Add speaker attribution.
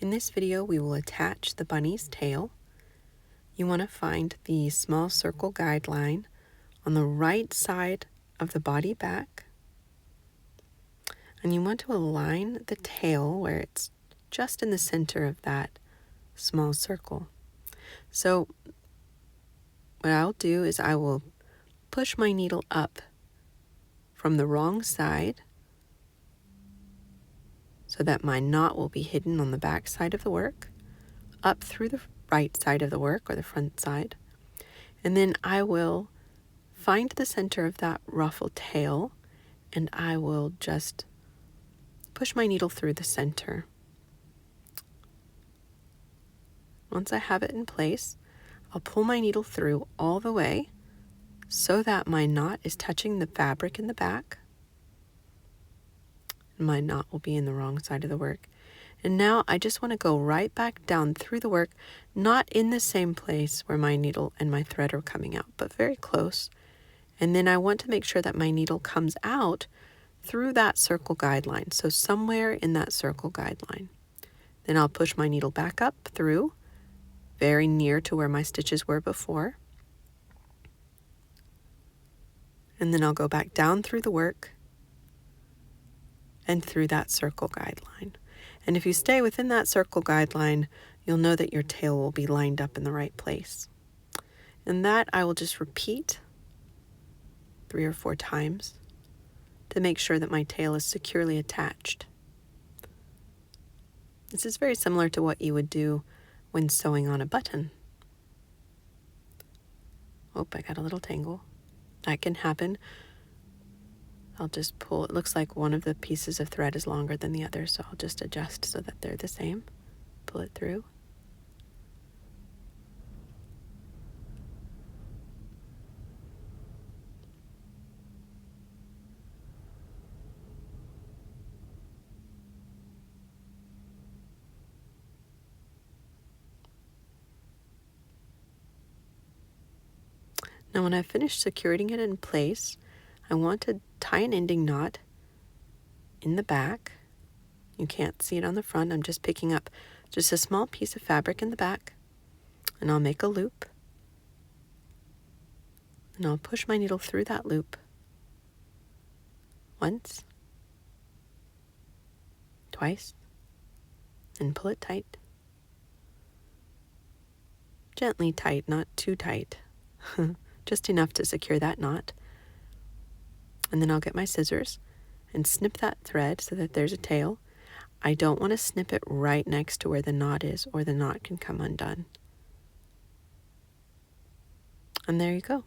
Speaker 1: In this video, we will attach the bunny's tail. You want to find the small circle guideline on the right side of the body back. And you want to align the tail where it's just in the center of that small circle. So what I'll do is I will push my needle up from the wrong side so that my knot will be hidden on the back side of the work, up through the right side of the work or the front side. And then I will find the center of that ruffle tail and I will just push my needle through the center. Once I have it in place, I'll pull my needle through all the way so that my knot is touching the fabric in the back. My knot will be in the wrong side of the work. And now I just want to go right back down through the work, not in the same place where my needle and my thread are coming out, but very close. And then I want to make sure that my needle comes out through that circle guideline, so somewhere in that circle guideline. Then I'll push my needle back up through, very near to where my stitches were before. And then I'll go back down through the work and through that circle guideline. And if you stay within that circle guideline, you'll know that your tail will be lined up in the right place. And that I will just repeat 3 or 4 times to make sure that my tail is securely attached. This is very similar to what you would do when sewing on a button. Oh, I got a little tangle. That can happen. I'll just pull. It looks like one of the pieces of thread is longer than the other, so I'll just adjust so that they're the same. Pull it through. Now when I've finished securing it in place, I want to tie an ending knot in the back. You can't see it on the front. I'm just picking up just a small piece of fabric in the back, and I'll make a loop. And I'll push my needle through that loop once, twice, and pull it tight. Gently tight, not too tight. Just enough to secure that knot. And then I'll get my scissors and snip that thread so that there's a tail. I don't want to snip it right next to where the knot is, or the knot can come undone. And there you go.